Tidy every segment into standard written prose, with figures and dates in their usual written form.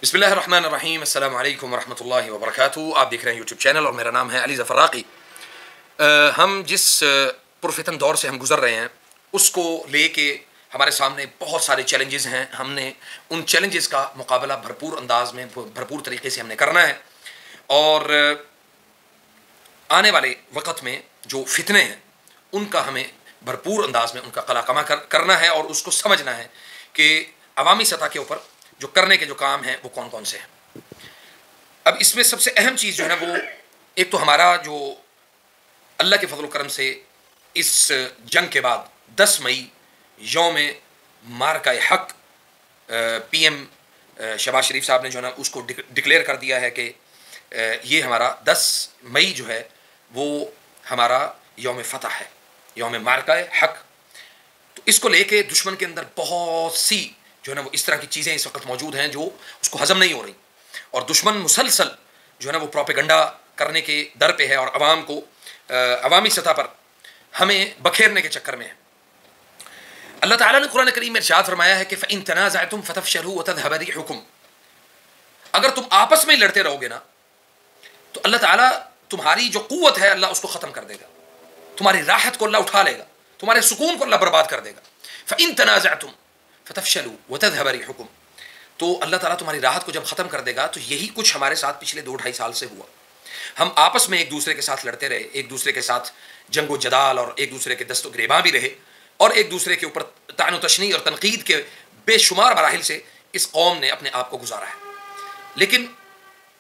بسم اللہ الرحمن الرحیم، السلام علیکم ورحمۃ اللہ وبرکاتہ۔ آپ دیکھ رہے ہیں یوٹیوب چینل اور میرا نام ہے علی ظفر راقی۔ ہم جس پرفتن دور سے ہم گزر رہے ہیں اس کو لے کے ہمارے سامنے بہت سارے چیلنجز ہیں۔ ہم نے ان چیلنجز کا مقابلہ بھرپور انداز میں بھرپور طریقے سے ہم نے کرنا ہے، اور آنے والے وقت میں جو فتنے ہیں ان کا ہمیں بھرپور انداز میں ان کا قلع کما کرنا ہے، اور اس کو سمجھنا ہے کہ عوامی سطح کے اوپر جو کرنے کے جو کام ہیں وہ کون کون سے ہیں۔ اب اس میں سب سے اہم چیز جو ہے نا وہ ایک تو ہمارا جو اللہ کے فضل و کرم سے اس جنگ کے بعد 10 مئی یوم مارکہ حق پی ایم شہباز شریف صاحب نے جو ہے نا اس کو ڈکلیئر کر دیا ہے کہ یہ ہمارا 10 مئی جو ہے وہ ہمارا یوم فتح ہے، یوم مارکہ حق۔ تو اس کو لے کے دشمن کے اندر بہت سی جو ہے نا وہ اس طرح کی چیزیں اس وقت موجود ہیں جو اس کو ہضم نہیں ہو رہی، اور دشمن مسلسل جو ہے نا وہ پروپیگنڈا کرنے کے در پہ ہے اور عوام کو عوامی سطح پر ہمیں بکھیرنے کے چکر میں ہے۔ اللہ تعالیٰ نے قرآن کریم میں ارشاد فرمایا ہے کہ فَإِن تَنَازَعْتُمْ فَتَفْشَلُوا وَتَذْهَبَ رِيحُكُمْ، اگر تم آپس میں لڑتے رہو گے نا تو اللہ تعالیٰ تمہاری جو قوت ہے اللہ اس کو ختم کر دے گا، تمہاری راحت کو اللہ اٹھا لے گا، تمہارے سکون کو اللہ برباد کر دے گا۔ فَإِن تَنَازَعْتُمْ فَتَفْشَلُوا وَتَذْهَبَ رِيحُكُمْ، تو اللہ تعالیٰ تمہاری راحت کو جب ختم کر دے گا تو یہی کچھ ہمارے ساتھ پچھلے 2-2.5 سال سے ہوا۔ ہم آپس میں ایک دوسرے کے ساتھ لڑتے رہے، ایک دوسرے کے ساتھ جنگ و جدال اور ایک دوسرے کے دست و گریباں بھی رہے، اور ایک دوسرے کے اوپر طعن و تشنیع اور تنقید کے بے شمار مراحل سے اس قوم نے اپنے آپ کو گزارا ہے۔ لیکن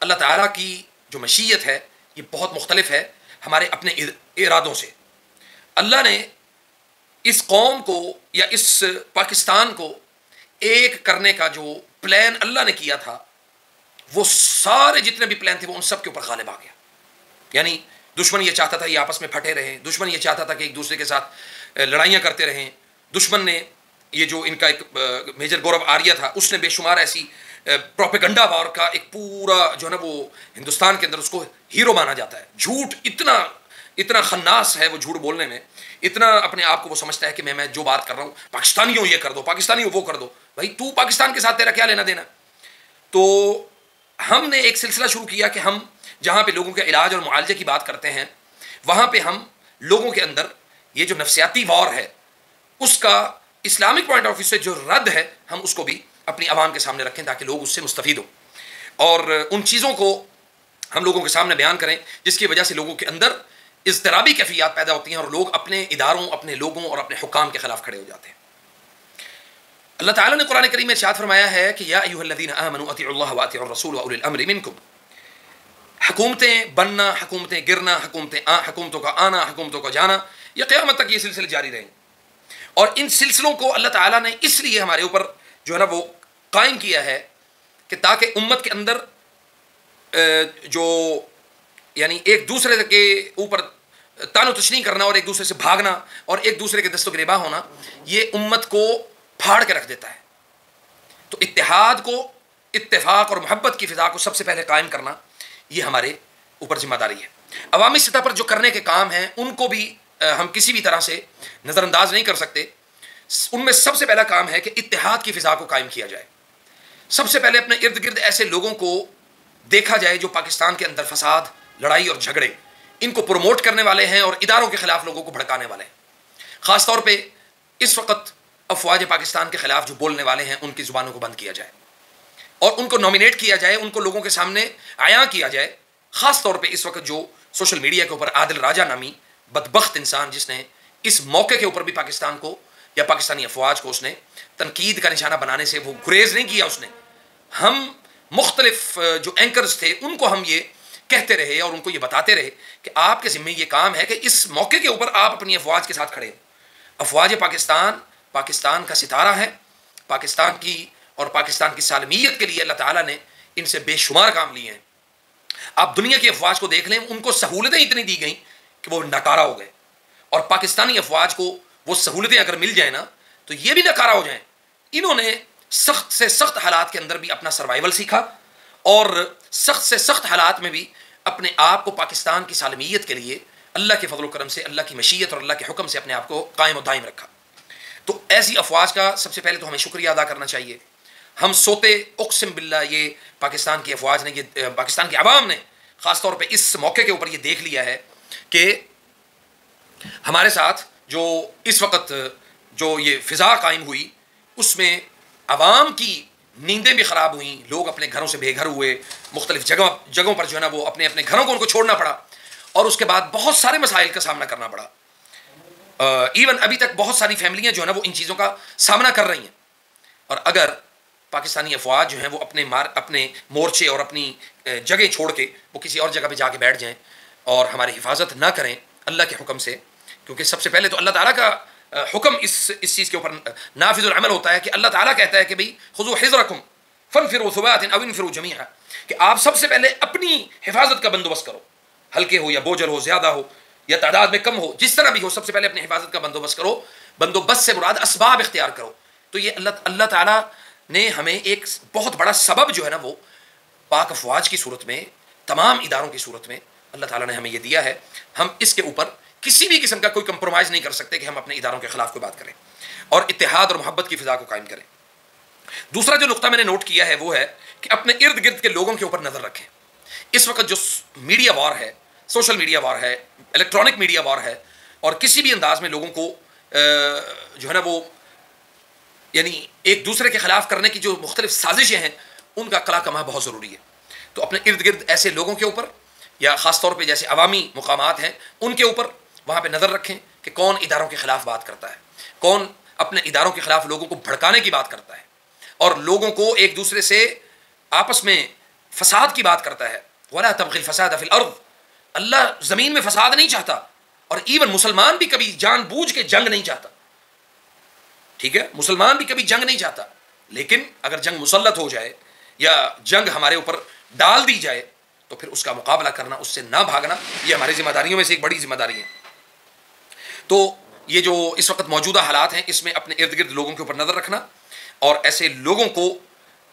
اللہ تعالیٰ کی جو مشیت ہے یہ بہت مختلف ہے ہمارے اپنے ارادوں سے۔ اللہ نے اس قوم کو یا اس پاکستان کو ایک کرنے کا جو پلان اللہ نے کیا تھا وہ سارے جتنے بھی پلان تھے وہ ان سب کے اوپر غالب آ گیا۔ یعنی دشمن یہ چاہتا تھا یہ آپس میں پھٹے رہیں، دشمن یہ چاہتا تھا کہ ایک دوسرے کے ساتھ لڑائیاں کرتے رہیں، دشمن نے یہ جو ان کا ایک میجر گورو آریہ تھا اس نے بے شمار ایسی پروپیگنڈا وار کا ایک پورا جو ہے نا وہ ہندوستان کے اندر اس کو ہیرو مانا جاتا ہے۔ جھوٹ اتنا خناس ہے وہ جھوٹ بولنے میں، اتنا اپنے آپ کو وہ سمجھتا ہے کہ میں جو بات کر رہا ہوں پاکستانیوں یہ کر دو، پاکستانیوں وہ کر دو۔ بھائی تو پاکستان کے ساتھ تیرا کیا لینا دینا؟ تو ہم نے ایک سلسلہ شروع کیا کہ ہم جہاں پہ لوگوں کے علاج اور معالجے کی بات کرتے ہیں وہاں پہ ہم لوگوں کے اندر یہ جو نفسیاتی وار ہے اس کا اسلامک پوائنٹ آف ویو سے جو رد ہے ہم اس کو بھی اپنی عوام کے سامنے رکھیں تاکہ لوگ اس سے مستفید ہوں، اور ان چیزوں کو ہم لوگوں کے سامنے بیان کریں جس کی وجہ سے لوگوں کے اندر اضطرابی کیفیات پیدا ہوتی ہیں اور لوگ اپنے اداروں، اپنے لوگوں اور اپنے حکام کے خلاف کھڑے ہو جاتے ہیں۔ اللہ تعالیٰ نے قرآن کریم میں ارشاد فرمایا ہے کہ یا ایھا الذین آمنوا اطیعوا اللہ واطیعوا الرسول واولی الامر منکم۔ حکومتیں بننا، حکومتیں گرنا، حکومتوں کا آنا، حکومتوں کا جانا، یہ قیامت تک یہ سلسلے جاری رہیں، اور ان سلسلوں کو اللہ تعالیٰ نے اس لیے ہمارے اوپر جو ہے نا وہ قائم کیا ہے کہ تاکہ امت کے اندر جو یعنی ایک دوسرے کے اوپر طعن و تشنیع کرنا اور ایک دوسرے سے بھاگنا اور ایک دوسرے کے دست و گریباں ہونا یہ امت کو پھاڑ کے رکھ دیتا ہے۔ تو اتحاد کو، اتفاق اور محبت کی فضا کو سب سے پہلے قائم کرنا یہ ہمارے اوپر ذمہ داری ہے۔ عوامی سطح پر جو کرنے کے کام ہیں ان کو بھی ہم کسی بھی طرح سے نظر انداز نہیں کر سکتے۔ ان میں سب سے پہلا کام ہے کہ اتحاد کی فضا کو قائم کیا جائے۔ سب سے پہلے اپنے ارد گرد ایسے لوگوں کو دیکھا جائے جو پاکستان کے اندر فساد، لڑائی اور جھگڑے ان کو پروموٹ کرنے والے ہیں اور اداروں کے خلاف لوگوں کو بھڑکانے والے ہیں۔ خاص طور پہ اس وقت افواج پاکستان کے خلاف جو بولنے والے ہیں ان کی زبانوں کو بند کیا جائے اور ان کو نامینیٹ کیا جائے، ان کو لوگوں کے سامنے عیاں کیا جائے۔ خاص طور پہ اس وقت جو سوشل میڈیا کے اوپر عادل راجہ نامی بدبخت انسان جس نے اس موقع کے اوپر بھی پاکستان کو یا پاکستانی افواج کو اس نے تنقید کا نشانہ بنانے سے وہ گریز نہیں کیا۔ اس نے ہم مختلف جو اینکرز تھے ان کو ہم یہ کہتے رہے اور ان کو یہ بتاتے رہے کہ آپ کے ذمہ یہ کام ہے کہ اس موقع کے اوپر آپ اپنی افواج کے ساتھ کھڑے ہوں۔ افواج پاکستان کا ستارہ ہے، پاکستان کی اور پاکستان کی سالمیت کے لیے اللہ تعالیٰ نے ان سے بے شمار کام لیے ہیں۔ آپ دنیا کی افواج کو دیکھ لیں، ان کو سہولتیں اتنی دی گئیں کہ وہ ناکارہ ہو گئے، اور پاکستانی افواج کو وہ سہولتیں اگر مل جائیں نا تو یہ بھی ناکارہ ہو جائیں۔ انہوں نے سخت سے سخت حالات کے اندر بھی اپنا سروائیول سیکھا اور سخت سے سخت حالات میں بھی اپنے آپ کو پاکستان کی سالمیت کے لیے اللہ کے فضل و کرم سے، اللہ کی مشیت اور اللہ کے حکم سے اپنے آپ کو قائم و دائم رکھا۔ تو ایسی افواج کا سب سے پہلے تو ہمیں شکریہ ادا کرنا چاہیے۔ ہم سوتے اقسم باللہ یہ پاکستان کی افواج نے، یہ پاکستان کی عوام نے خاص طور پہ اس موقع کے اوپر یہ دیکھ لیا ہے کہ ہمارے ساتھ جو اس وقت جو یہ فضا قائم ہوئی اس میں عوام کی نیندیں بھی خراب ہوئیں، لوگ اپنے گھروں سے بے گھر ہوئے، مختلف جگہوں پر جو ہے نا وہ اپنے اپنے گھروں کو ان کو چھوڑنا پڑا، اور اس کے بعد بہت سارے مسائل کا سامنا کرنا پڑا. ایون ابھی تک بہت ساری فیملیاں جو ہے نا وہ ان چیزوں کا سامنا کر رہی ہیں. اور اگر پاکستانی افواج جو ہیں وہ اپنے مورچے اور اپنی جگہ چھوڑ کے وہ کسی اور جگہ پہ جا کے بیٹھ جائیں اور ہماری حفاظت نہ کریں اللہ کے حکم سے، کیونکہ سب سے پہلے تو اللہ تعالیٰ کا حکم اس چیز کے اوپر نافذ العمل ہوتا ہے کہ اللہ تعالیٰ کہتا ہے کہ بھئی خذوا حذرکم فانفروا ثبات او انفروا جمیعا، کہ آپ سب سے پہلے اپنی حفاظت کا بندوبست کرو، ہلکے ہو یا بوجھل ہو، زیادہ ہو یا تعداد میں کم ہو، جس طرح بھی ہو سب سے پہلے اپنی حفاظت کا بندوبست کرو. بندوبست سے مراد اسباب اختیار کرو. تو یہ اللہ تعالیٰ نے ہمیں ایک بہت بڑا سبب جو ہے نا وہ پاک افواج کی صورت میں، تمام اداروں کی صورت میں اللہ تعالیٰ نے ہمیں یہ دیا ہے. ہم اس کے اوپر کسی بھی قسم کا کوئی کمپرومائز نہیں کر سکتے کہ ہم اپنے اداروں کے خلاف کوئی بات کریں اور اتحاد اور محبت کی فضا کو قائم کریں. دوسرا جو نقطہ میں نے نوٹ کیا ہے وہ ہے کہ اپنے ارد گرد کے لوگوں کے اوپر نظر رکھیں. اس وقت جو میڈیا وار ہے، سوشل میڈیا وار ہے، الیکٹرانک میڈیا وار ہے، اور کسی بھی انداز میں لوگوں کو جو ہے نا وہ یعنی ایک دوسرے کے خلاف کرنے کی جو مختلف سازشیں ہیں ان کا قلع کما بہت ضروری ہے. تو اپنے ارد گرد ایسے لوگوں کے اوپر یا خاص طور پہ جیسے عوامی مقامات ہیں ان کے اوپر وہاں پہ نظر رکھیں کہ کون اداروں کے خلاف بات کرتا ہے، کون اپنے اداروں کے خلاف لوگوں کو بھڑکانے کی بات کرتا ہے اور لوگوں کو ایک دوسرے سے آپس میں فساد کی بات کرتا ہے. وَلَا تَبْغِ الْفَسَادَ فِي الْأَرْضِ، اللہ زمین میں فساد نہیں چاہتا، اور ایون مسلمان بھی کبھی جان بوجھ کے جنگ نہیں چاہتا. ٹھیک ہے، مسلمان بھی کبھی جنگ نہیں چاہتا، لیکن اگر جنگ مسلط ہو جائے یا جنگ ہمارے اوپر ڈال دی جائے تو پھر اس کا مقابلہ کرنا، اس سے نہ بھاگنا، یہ ہماری ذمہ داریوں میں سے ایک بڑی ذمہ داری ہے. تو یہ جو اس وقت موجودہ حالات ہیں اس میں اپنے ارد گرد لوگوں کے اوپر نظر رکھنا اور ایسے لوگوں کو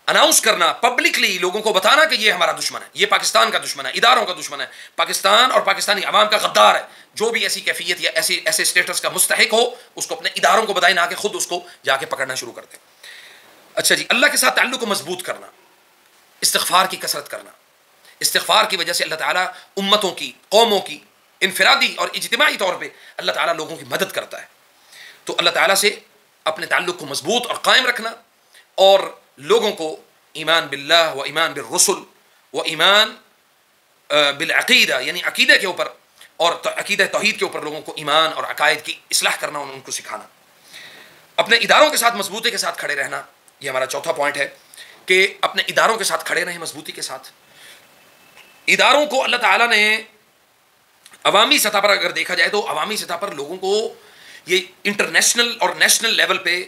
اناؤنس کرنا، پبلکلی لوگوں کو بتانا کہ یہ ہمارا دشمن ہے، یہ پاکستان کا دشمن ہے، اداروں کا دشمن ہے، پاکستان اور پاکستانی عوام کا غدار ہے. جو بھی ایسی کیفیت یا ایسے اسٹیٹس کا مستحق ہو اس کو اپنے اداروں کو بتائیں، نہ کہ خود اس کو جا کے پکڑنا شروع کر دیں. اچھا جی، اللہ کے ساتھ تعلق کو مضبوط کرنا، استغفار کی کثرت کرنا. استغفار کی وجہ سے اللہ تعالیٰ امتوں کی، قوموں کی انفرادی اور اجتماعی طور پہ اللہ تعالیٰ لوگوں کی مدد کرتا ہے. تو اللہ تعالیٰ سے اپنے تعلق کو مضبوط اور قائم رکھنا اور لوگوں کو ایمان باللہ و ایمان بالرسل و ایمان بالعقیدہ، یعنی عقیدہ کے اوپر اور عقیدہ توحید کے اوپر لوگوں کو ایمان اور عقائد کی اصلاح کرنا اور ان کو سکھانا. اپنے اداروں کے ساتھ مضبوطی کے ساتھ کھڑے رہنا، یہ ہمارا چوتھا پوائنٹ ہے کہ اپنے اداروں کے ساتھ کھڑے رہیں مضبوطی کے ساتھ. اداروں کو اللہ تعالیٰ نے عوامی سطح پر اگر دیکھا جائے تو عوامی سطح پر لوگوں کو یہ انٹرنیشنل اور نیشنل لیول پہ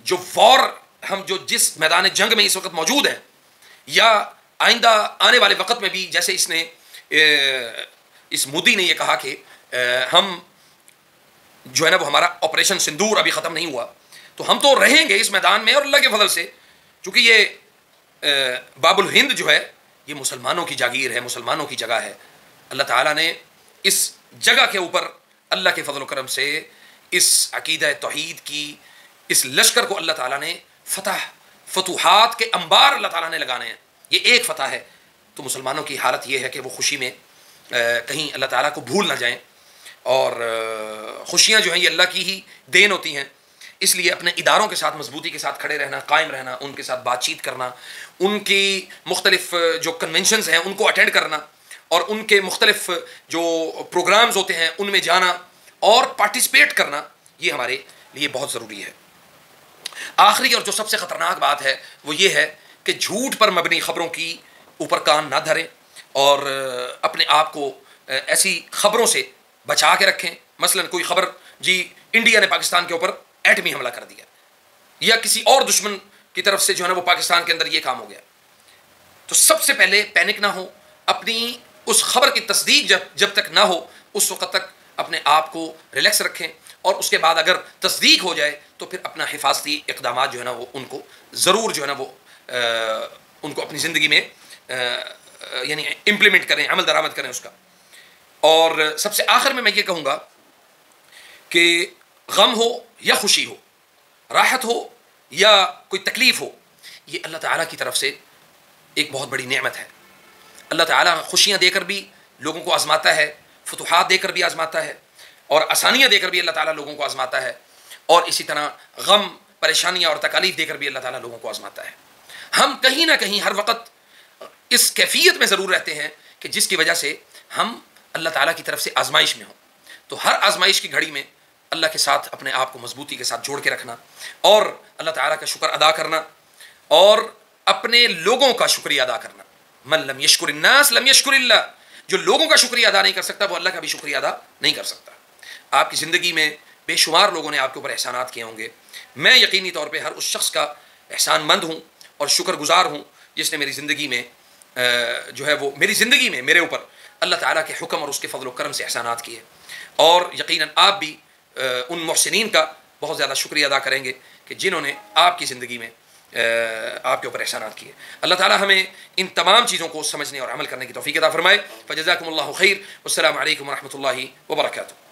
جو وار ہم جو جس میدان جنگ میں اس وقت موجود ہیں یا آئندہ آنے والے وقت میں بھی، جیسے اس مودی نے یہ کہا کہ ہم جو ہے نا وہ ہمارا آپریشن سندور ابھی ختم نہیں ہوا، تو ہم تو رہیں گے اس میدان میں، اور اللہ کے فضل سے چونکہ یہ باب الہند جو ہے یہ مسلمانوں کی جاگیر ہے، مسلمانوں کی جگہ ہے. اللہ تعالیٰ نے اس جگہ کے اوپر اللہ کے فضل و کرم سے اس عقیدہ توحید کی اس لشکر کو اللہ تعالیٰ نے فتوحات کے انبار اللہ تعالیٰ نے لگانے ہیں. یہ ایک فتح ہے. تو مسلمانوں کی حالت یہ ہے کہ وہ خوشی میں کہیں اللہ تعالیٰ کو بھول نہ جائیں، اور خوشیاں جو ہیں یہ اللہ کی ہی دین ہوتی ہیں. اس لیے اپنے اداروں کے ساتھ مضبوطی کے ساتھ کھڑے رہنا، قائم رہنا، ان کے ساتھ بات چیت کرنا، ان کی مختلف جو کنونشنز ہیں ان کو اٹینڈ کرنا اور ان کے مختلف جو پروگرامز ہوتے ہیں ان میں جانا اور پارٹیسپیٹ کرنا، یہ ہمارے لیے بہت ضروری ہے. آخری اور جو سب سے خطرناک بات ہے وہ یہ ہے کہ جھوٹ پر مبنی خبروں کی اوپر کان نہ دھریں اور اپنے آپ کو ایسی خبروں سے بچا کے رکھیں. مثلا کوئی خبر جی انڈیا نے پاکستان کے اوپر ایٹمی حملہ کر دیا، یا کسی اور دشمن کی طرف سے جو ہے نا وہ پاکستان کے اندر یہ کام ہو گیا، تو سب سے پہلے پینک نہ ہو، اپنی اس خبر کی تصدیق جب تک نہ ہو اس وقت تک اپنے آپ کو ریلیکس رکھیں، اور اس کے بعد اگر تصدیق ہو جائے تو پھر اپنا حفاظتی اقدامات جو ہے نا وہ ان کو ضرور جو ہے نا وہ ان کو اپنی زندگی میں یعنی امپلیمنٹ کریں، عمل درآمد کریں اس کا. اور سب سے آخر میں یہ کہوں گا کہ غم ہو یا خوشی ہو، راحت ہو یا کوئی تکلیف ہو، یہ اللہ تعالیٰ کی طرف سے ایک بہت بڑی نعمت ہے. اللہ تعالیٰ خوشیاں دے کر بھی لوگوں کو آزماتا ہے, فتوحات دے کر بھی آزماتا ہے, اور آسانیاں دے کر بھی اللہ تعالیٰ لوگوں کو آزماتا ہے, اور اسی طرح غم, پریشانیاں اور تکالیف دے کر بھی اللہ تعالیٰ لوگوں کو آزماتا ہے. ہم کہیں نہ کہیں ہر وقت اس کیفیت میں ضرور رہتے ہیں کہ جس کی وجہ سے ہم اللہ تعالیٰ کی طرف سے آزمائش میں ہوں. تو ہر آزمائش کی گھڑی میں اللہ کے ساتھ اپنے آپ کو مضبوطی کے ساتھ جوڑ کے رکھنا, اور اللہ تعالیٰ کا شکر ادا کرنا, اور اپنے لوگوں کا شکریہ ادا کرنا. من لم یشکر الناس لم یشکر اللہ. جو لوگوں کا شکریہ ادا نہیں کر سکتا وہ اللہ کا بھی شکریہ ادا نہیں کر سکتا. آپ کی زندگی میں بے شمار لوگوں نے آپ کے اوپر احسانات کیے ہوں گے. میں یقینی طور پہ ہر اس شخص کا احسان مند ہوں اور شکر گزار ہوں جس نے میری زندگی میں جو ہے وہ میری زندگی میں میرے اوپر اللہ تعالیٰ کے حکم اور اس کے فضل و کرم سے احسانات کیے. اور یقیناً آپ بھی ان محسنین کا بہت زیادہ شکریہ ادا کریں گے کہ جنہوں نے آپ کی زندگی میں آپ کے اوپر احسانات کیے. اللہ تعالیٰ ہمیں ان تمام چیزوں کو سمجھنے اور عمل کرنے کی توفیق عطا فرمائے. فجزاکم اللہ خیر. والسلام علیکم ورحمۃ اللہ وبرکاتہ.